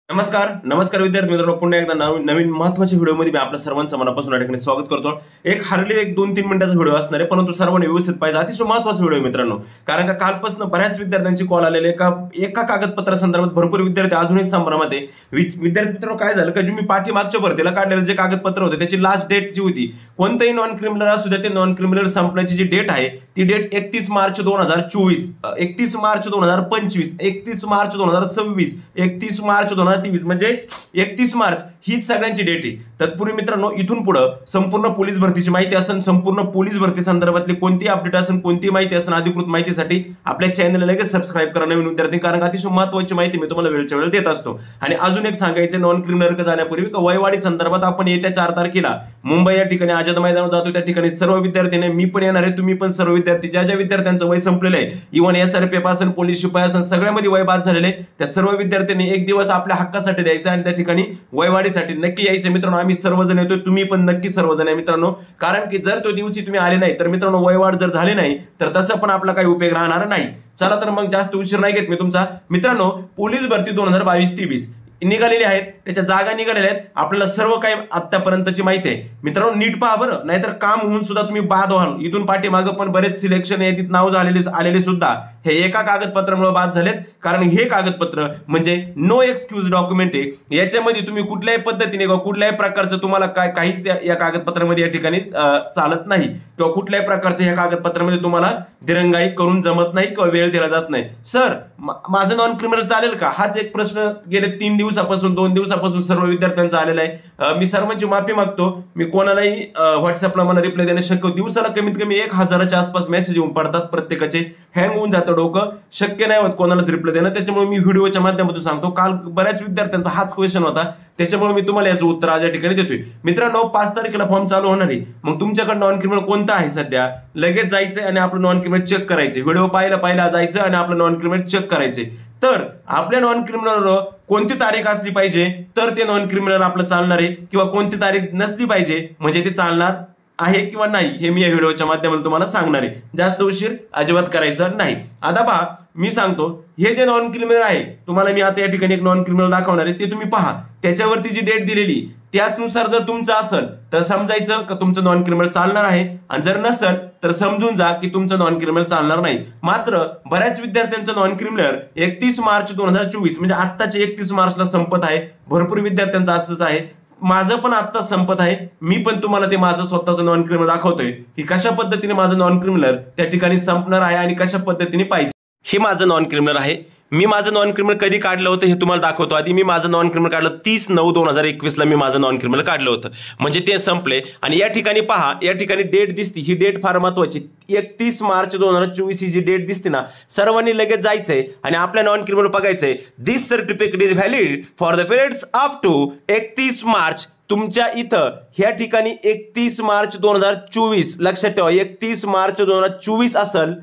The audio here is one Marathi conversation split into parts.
नमस्कार नमस्कार विद्यार्थी मित्रांनो, पुन्हा एकदा नवीन महत्त्वाच्या व्हिडिओमध्ये मी आपल्या सर्वांचं मनापासून या ठिकाणी स्वागत करतो। एक हार्डली 2-3 मिनिटाचा व्हिडिओ असणार आहे, परंतु सर्वांनी व्यवस्थित पाहिजे। अतिशय महत्त्वाचा व्हिडिओ मित्रांनो, कारण का कालपासून बऱ्याच विद्यार्थ्यांची कॉल आलेले एका कागदपत्रासंदर्भात भरपूर विद्यार्थी अजूनही संभ्रमात आहे। विद्यार्थी मित्रांनो, काय झालं की मी पाठीमागच्या भरतीला काढलेलं जे कागदपत्र होते त्याची लास्ट डेट जी होती, कोणतेही नॉन क्रिमिनल असू द्या, ते नॉन क्रिमिनल संपण्याची जी डेट आहे ती डेट 31 मार्च 2024, 31 मार्च 2025, 31 मार्च 2026, 31 मार्च 2023 म्हणजे 31 मार्च हीच सगळ्यांची डेट आहे। तत्पूर्वी मित्रांनो, इथून पुढे संपूर्ण पोलीस भरतीची माहिती असेल, संपूर्ण पोलीस भरती संदर्भातली कोणती अपडेट असेल, कोणती माहिती असेल, अधिकृत माहितीसाठी आपल्या चॅनलला लगेच सबस्क्राइब करा नवीन विद्यार्थी, कारण अतिशय महत्त्वाची माहिती मी तुम्हाला वेळच्या वेळेला देत असतो। आणि अजून एक सांगायचं, नॉन क्रिमिनल जाण्यापूर्वी वयवाढी संदर्भात आपण येत्या 4 तारखेला मुंबई या ठिकाणी आझाद मैदानावर जातो। त्या ठिकाणी सर्व विद्यार्थ्यांनी, मी पण येणार आहे, तुम्ही पण सर्व विद्यार्थी, ज्या ज्या विद्यार्थ्यांचं वय संपलेलं आहे, इव्हन SRPF असेल, पोलीस शिपाई असेल, सगळ्यामध्ये वय बाद झालेले, त्या सर्व विद्यार्थ्यांनी एक दिवस आपल्या हक्कासाठी द्यायचा आणि त्या ठिकाणी वयवाढीसाठी नक्की यायचं मित्रांनो। आम्ही सर्वजण येतोय, तुम्ही पण नक्की सर्वजण आहे मित्रांनो, कारण की जर तो दिवशी तुम्ही आले नाही तर मित्रांनो, वयवाढ जर झाली नाही तर तसं पण आपला काही उपयोग राहणार नाही। चला तर मग जास्त उशीर नाही घेत मी तुमचा मित्रांनो, पोलीस भरती 2022-23 निघालेली आहेत, त्याच्या जागा निघालेल्या आहेत, आपल्याला सर्व काही आतापर्यंतची माहिती आहे मित्रांनो। नीट पहा बरं, नाहीतर काम होऊन सुद्धा तुम्ही बाद व्हाल। इथून पाठीमागं पण बरेच सिलेक्शन यादीत नाव आलेले सुद्धा हे एका कागदपत्रामुळे बाद झालेत, कारण हे कागदपत्र म्हणजे नो एक्सक्यूज डॉक्युमेंट आहे। याच्यामध्ये तुम्ही कुठल्याही पद्धतीने किंवा कुठल्याही प्रकारचं तुम्हाला काहीच या कागदपत्रामध्ये या ठिकाणी चालत नाही, किंवा कुठल्याही प्रकारचं या कागदपत्रामध्ये तुम्हाला दिरंगाई करून जमत नाही किंवा वेळ दिला जात नाही। सर माझं नॉन क्रिमिनल चालेल का, हाच एक प्रश्न गेले 2 दिवसापासून सर्व विद्यार्थ्यांचा आलेला आहे। मी सर्वांची माफी मागतो, मी कोणालाही व्हॉट्सअपला मला रिप्लाय देणं शक्य, दिवसाला कमीत कमी 1000च्या आसपास मेसेज येऊन पडतात, प्रत्येकाचे हँग होऊन जातं डोकं, शक्य नाही होत कोणालाच रिप्लाय देणं। त्याच्यामुळे मी व्हिडिओच्या माध्यमातून सांगतो, काल बऱ्याच विद्यार्थ्यांचा हाच क्वेश्चन होता, त्याच्यामुळे मी तुम्हाला याचं उत्तर आज या ठिकाणी देतोय मित्रांनो। 5 तारखेला फॉर्म चालू होणार आहे, मग तुमच्याकडे नॉन क्रिमिनल कोणता आहे सध्या, लगेच जायचंय आणि आपलं नॉन क्रिमिनल चेक करायचे, व्हिडिओ पाहिला जायचं आणि आपलं नॉन क्रिमिनल चेक करायचे। तर आपल्या नॉन क्रिमिनल कोणती तारीख असली पाहिजे तर ते नॉन क्रिमिनल आपलं चालणार आहे, किंवा कोणती तारीख नसली पाहिजे म्हणजे ते चालणार आहे किंवा नाही, हे मी या व्हिडिओच्या माध्यमातून तुम्हाला सांगणार आहे। जास्त उशीर अजिबात करायचा नाही। आता पहा, मी सांगतो, हे जे नॉन क्रिमिनल आहे, तुम्हाला मी आता या ठिकाणी एक नॉन क्रिमिनल दाखवणार आहे, ते तुम्ही पहा, त्याच्यावरती जी डेट दिलेली त्याचनुसार जर तुमचं असेल तर समजायचं का तुमचं नॉन क्रिमिनल चालणार आहे, आणि जर नसेल तर समजून जा की तुमचं नॉन क्रिमिनल चालणार नाही। मात्र बऱ्याच विद्यार्थ्यांचं नॉन क्रिमिनल 31 मार्च 2024 म्हणजे आत्ताचे 31 मार्चला संपत आहे। भरपूर विद्यार्थ्यांचं असंच आहे, माझं पण आत्ता संपत आहे। मी पण तुम्हाला ते माझं स्वतःचं नॉन क्रिमिनल दाखवतोय की कशा पद्धतीने माझं नॉन क्रिमिनल त्या ठिकाणी संपणार आहे आणि कशा पद्धतीने पाहिजे। हे माझं नॉन क्रिमिनल आहे, मी माझं नॉन क्रिमिनल कधी काढलं होतं हे तुम्हाला दाखवतो। आधी मी माझं नॉन क्रिमिनल काढलं 30/9/2021 ला मी माझं नॉन क्रिमिनल काढलं होतं, म्हणजे ते संपले। आणि या ठिकाणी पहा, या ठिकाणी डेट दिसती, ही डेट फार महत्वाची, 31 मार्च 2024 ही जी डेट दिसते ना, सर्वांनी लगेच जायचंय आणि आपल्या नॉन क्रिमिनल बघायचंय। This certificate is valid for the periods up to 31 March. तुमच्या इथं ह्या ठिकाणी 31 मार्च 2024 लक्षात ठेवा, 31 मार्च 2024 असेल,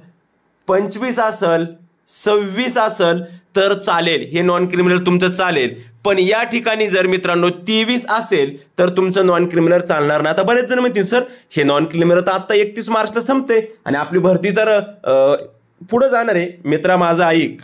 25 असेल, 26 असेल तर चालेल, हे नॉन क्रिमिनल तुमचं चालेल। पण या ठिकाणी जर मित्रांनो 23 असेल तर तुमचं नॉन क्रिमिनल चालणार नाही। आता बरेच जण म्हणतील, सर हे नॉन क्रिमिनल तर आता 31 मार्चला संपते आणि आपली भरती तर पुढे जाणार आहे। मित्रा माझं ऐक,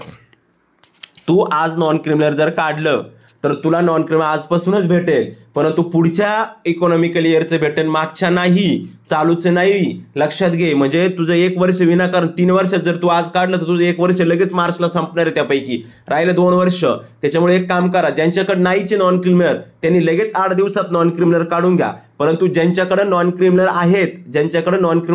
तू आज नॉन क्रिमिनल जर काढलं तर तुला नॉन क्रिमिनल आजपासूनच भेटेल, परंतु पुढच्या इकॉनॉमिकल इयरचं भेटेल, मागच्या नाही, चालूच नाही, लक्षात घे। म्हणजे तुझं 1 वर्ष विनाकारण 3 वर्षात जर तू आज काढलं तर तुझं 1 वर्ष लगेच मार्चला संपणार आहे, त्यापैकी राहिलं 2 वर्ष। त्याच्यामुळे एक काम करा, ज्यांच्याकडे नाहीचे नॉन क्रिमिनल त्यांनी लगेच 8 दिवसात नॉन क्रिमिनल काढून घ्या, परंतु ज्यांच्याकडे नॉन क्रिमिनल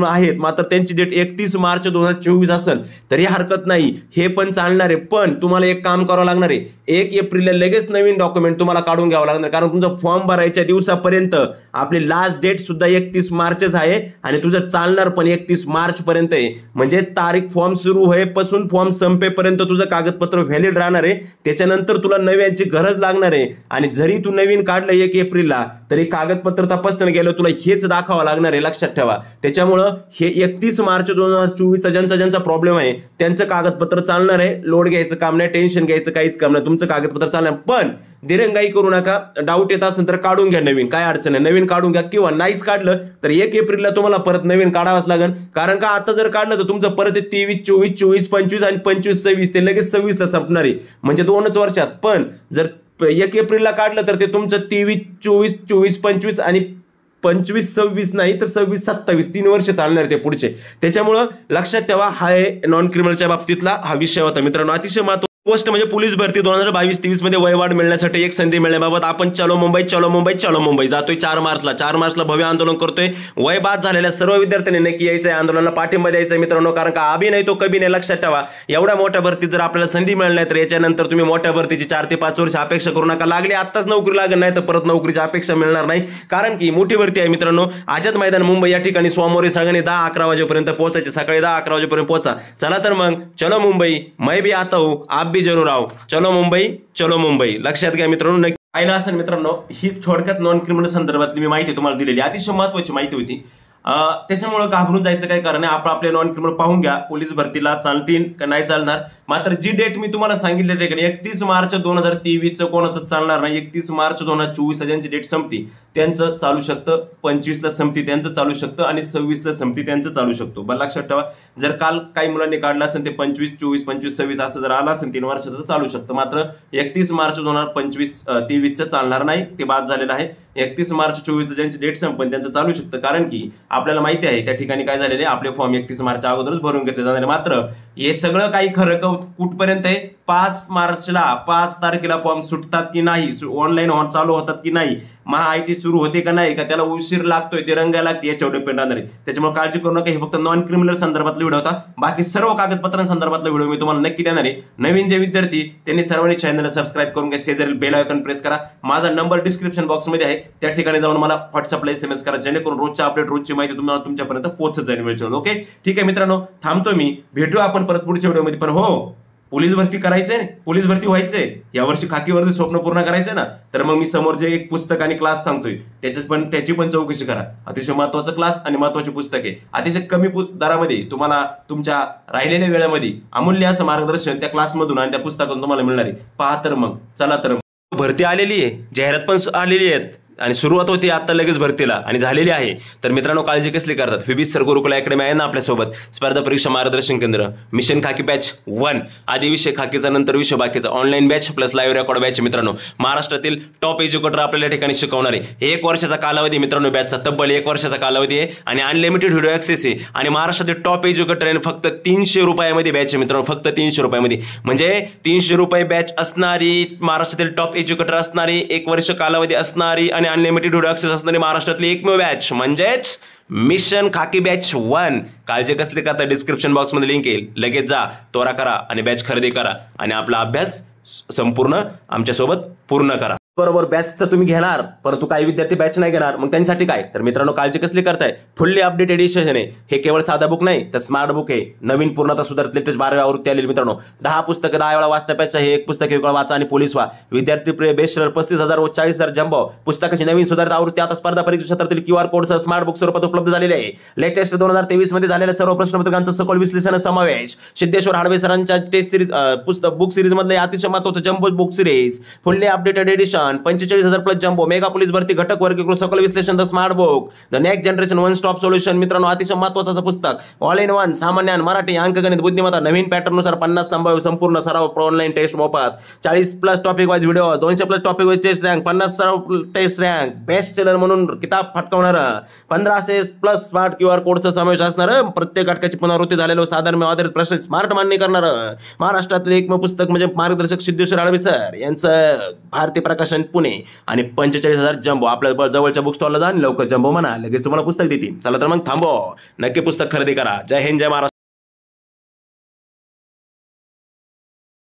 आहेत, मात्र त्यांची डेट 31 मार्च 2024 असेल तरी हरकत नाही, हे पण चालणार आहे। पण तुम्हाला एक काम करावं लागणार आहे, 1 एप्रिलला लगेच नवीन डॉक्युमेंट तुम्हाला काढून घ्यावं लागणार, कारण तुमचा फॉर्म भरायच्या दिवसापर्यंत आपली लास्ट डेट सुद्धा 31 मार्चच आहे आणि तुझं चालणार पण 31 मार्च पर्यंत आहे। म्हणजे तारीख फॉर्म सुरू होईपासून फॉर्म संपेपर्यंत तुझं कागदपत्र व्हॅलिड राहणार आहे, त्याच्यानंतर तुला नव्यांची गरज लागणार आहे। आणि जरी तू नवीन काढलं 1 एप्रिलला तरी कागदपत्र तपासताना गेलं तुला हेच दाखवावं लागणार आहे, लक्षात ठेवा। त्याच्यामुळं हे 31 मार्च 2024 ज्यांचा प्रॉब्लेम आहे त्यांचं कागदपत्र चालणार आहे, लोड घ्यायचं काम नाही, टेन्शन घ्यायचं काहीच काम नाही, तुमचं कागदपत्र चालणार। पण दिरंगाई करू नका, डाऊट येत असेल तर काढून घ्या नवीन, काय अडचण आहे, नवीन काढून घ्या, किंवा नाहीच काढलं तर 1 एप्रिलला तुम्हाला परत नवीन काढावंच लागेल, कारण का आता जर काढलं तर तुमचं परत 23, 24, 24, 25 आणि 25, 26 ते लगेच 26 ला संपणार आहे, म्हणजे 2च वर्षात। पण जर 1 एप्रिलला काढलं तर ते तुमचं 23, 24, 24, 25 आणि 25, 26 नाही तर 26, 27 3 वर्ष चालणार ते पुढचे. त्याच्यामुळं लक्षात ठेवा, हा नॉन क्रिमिनलच्या बाबतीतला हा विषय होता मित्रांनो. अतिशय महत्त्वाची गोष्ट म्हणजे पोलीस भरती 2022-23 मध्ये वयवाढ मिळण्यासाठी एक संधी मिळण्याबाबत आपण चलो मुंबई चलो मुंबई चलो मुंबई जातोय 4 मार्चला भव्य आंदोलन करतोय. वय बाद झालेल्या सर्व विद्यार्थ्यांनी नक्की यायचं आहे, आंदोलनाला पाठिंबा द्यायचा मित्रांनो. कारण का अभि नाही तो कभी नाही. लक्षात ठेवा, एवढ्या मोठ्या भरतीत जर आपल्याला संधी मिळणार नाही तर याच्यानंतर तुम्ही मोठ्या भरतीची 4 ते 5 वर्ष अपेक्षा करू नका. लागली आत्ताच नोकरी लागणार नाही तर परत नोकरीची अपेक्षा मिळणार नाही. कारण की मोठी भरती आहे मित्रांनो. आझाद मैदान मुंबई या ठिकाणी सोमवारी सगळ्यांनी 10-11 वाजेपर्यंत पोहोचायचे. सकाळी 10-11 वाजेपर्यंत पोहोचा. चला तर मग चलो मुंबई, मैं भी आता हूं, आप भी जरूर आओ. चलो मुंबई चलो मुंबई. लक्षात घ्या मित्रांनो. नक्की पाहिलं असेल मित्रांनो, ही थोडक्यात नॉन क्रिमिनल संदर्भातली मी माहिती तुम्हाला दिलेली, अतिशय महत्वाची माहिती होती. त्याच्यामुळे घाबरून जायचं काही कारण आहे. आपण आपले नॉन क्रिमिनल पाहून घ्या, पोलीस भरतीला चालतील का नाही चालणार. मात्र जी डेट मी तुम्हाला सांगितली आहे 31 मार्च 2023 कोणाचं चालणार नाही. 31 मार्च 2024 ज्यांची डेट संपती त्यांचं चालू शकतं, 25ला संपती त्यांचं चालू शकतं आणि 26ला संपती त्यांचं चालू शकतो. बरं लक्षात ठेवा, जर काल काही मुलांनी काढलं असेल ते 25, 24, 25, 26 असं जर आलं असेल 3 वर्षाचं चालू शकतं. मात्र 31 मार्च 2025-23 चालणार नाही, ते बाद झालेलं आहे. 31 मार्च 24 ज्यांची डेट संपन त्यांचं चालू शकतं. कारण की आपल्याला माहिती आहे त्या ठिकाणी काय झालेले, आपले फॉर्म 31 मार्च अगोदरच भरून घेतले जाणार. मात्र हे सगळं काही खरं कुठपर्यंत आहे, 5 तारखेला फॉर्म सुटतात की नाही, ऑनलाईन चालू होतात की नाही, महाआयटी सुरू होते का नाही, का त्याला उशीर लागतोय, ते रंगायला लागते, याच्यावर डिपेंड राहणार आहे. त्याच्यामुळे काळजी करू नका. हे फक्त नॉन क्रिमिनल संदर्भातला व्हिडिओ होता. बाकी सर्व कागदपत्रांसंदर्भातला व्हिडिओ मी तुम्हाला नक्की देणार आहे. नवीन जे विद्यार्थी त्यांनी सर्वांनी चॅनलला सबस्क्राईब करून घ्या, शेजारील बेल आयकॉन प्रेस करा. माझा नंबर डिस्क्रिप्शन बॉक्समध्ये आहे, त्या ठिकाणी जाऊन मला व्हॉट्सअपला SMS करा, जेणेकरून रोजच्या अपडेट, रोजची माहिती तुम्हाला तुमच्यापर्यंत पोहोचत जाईल वेळेवर. ओके, ठीक आहे मित्रांनो, थांबतो मी. भेटू आपण परत पुढच्या व्हिडिओमध्ये. पण हो, पोलीस भरती करायचंय, पोलीस भरती व्हायचंय, यावर्षी खाकीवरती स्वप्न पूर्ण करायचंय ना, तर मग मी समोर जे एक पुस्तक आणि क्लास सांगतोय त्याची पण चौकशी करा. अतिशय महत्वाचा क्लास आणि महत्वाची पुस्तक आहे. अतिशय कमी दरामध्ये तुम्हाला तुमच्या राहिलेल्या वेळेमध्ये अमूल्य असं मार्गदर्शन त्या क्लासमधून आणि त्या पुस्तकातून तुम्हाला मिळणार आहे. पहा तर मग, चला तर मग. भरती आलेली आहे, जाहिरात पण आलेली आहेत आणि सुरुवात होती आता लगेच भरतीला आणि झालेली आहे. तर मित्रांनो, काळजी कसली करतात, फिबिस सर गुरुकुल अकॅडमी आहे ना आपल्यासोबत. स्पर्धा परीक्षा मार्गदर्शन केंद्र, मिशन खाकी बॅच 1, आधी विषय खाकीचा, नंतर विषय बाकीचा, online batch plus live record batch. मित्रांनो, महाराष्ट्रातील टॉप एज्युकेटर आपल्याला ठिकाणी शिकवणार आहे. 1 वर्षाचा कालावधी मित्रांनो, बॅचचा तब्बल 1 वर्षाचा कालावधी आहे आणि अनलिमिटेड व्हिडिओ ऍक्सेस आहे. आणि महाराष्ट्रातील टॉप एज्युकेटर आहे, फक्त 300 रुपयामध्ये बॅच आहे मित्रांनो, फक्त 300 रुपयामध्ये. म्हणजे 300 रुपये बॅच असणारी, महाराष्ट्रातील टॉप एज्युकेटर असणारी, 1 वर्ष कालावधी असणारी आणि अनलिमिटेड व्हिडिओ ऍक्सेस असणारी महाराष्ट्रातली एकमेव बॅच म्हणजेच मिशन खाकी बॅच 1. काळजी कसली करता, डिस्क्रिप्शन बॉक्स मध्ये लिंक येईल, लगेच जा, त्वरा करा आणि बॅच खरेदी करा आणि आपला अभ्यास संपूर्ण आमच्यासोबत पूर्ण करा. बरोबर, बॅच तर तुम्ही घेणार, परंतु काही विद्यार्थी बॅच नाही घेणार, मग त्यांच्यासाठी काय. तर मित्रांनो, काळजी कसली करताय, फुल्ली अपडेट एडिशन आहे. हे केवळ साधा बुक नाही तर स्मार्ट बुक आहे. नवीन पूर्णता सुधारित लेटेस्ट 12वी आवृत्ती आलेली मित्रांनो. 10 पुस्तकं 10 वेळा वाचण्यापेक्षा हे एक पुस्तक 1 वेळा वाचा आणि पोलीस व्हा. विद्यार्थी प्रिय बेस्ट सेलर 35,000 व 40,000 जम्बो पुस्तकाची नवीन सुधारित आवृत्ती आता स्पर्धा परीक्षा क्षेत्रातील QR कोडसह स्मार्ट बुक स्वरूपात उपलब्ध झालेले आहे. लेटेस्ट 2023 मध्ये झालेल्या सर्व प्रश्नपत्रकांचं सखोल विश्लेषण समावेश. सिद्धेश्वर हाडवे सरांच्या टेस्ट सिरीज पुस्तक बुक सिरीज मधले अतिशय महत्त्वाचं jumbo book series, fully updated addition, 45,000 plus jumbo mega police भरती घटक वर्गीकृत सखोल विश्लेषण, the smart book, the next generation one stop solution. मित्रांनो, अतिशय महत्त्वाचं पुस्तक, ऑल इन वन, सामान्य मराठी, अंकगणित, बुद्धिमत्ता, नवीन पॅटर्न नुसार 50 संभाव्य संपूर्ण सराव, ऑनलाईन टेस्ट मोफत, 40 plus topic wise video, 200 plus topic wise test rank, 50 सराव टेस्ट रँक, बेस्ट सेलर म्हणून किताब फटकावणार, 1500 प्लस स्मार्ट QR कोडचा समावेश असणार, प्रत्येक घटकाची पुनरावृत्ती झालेलं साधारण आधारित प्रश्न स्मार्ट मान्य करणार, महाराष्ट्रातील एकमेव पुस्तक म्हणजे मार्गदर्शक सिद्धेश्वर हाडवे सर यांचं भारतीय प्रकाशन पुणे आणि 45,000 जम्बो. आपल्या जवळच्या बुक स्टॉलला जा आणि लवकर जम्बो म्हणा, लगेच तुम्हाला पुस्तक देतील. चला तर मग थांबो, नक्की पुस्तक खरेदी करा. जय हिंद, जय महाराष्ट्र.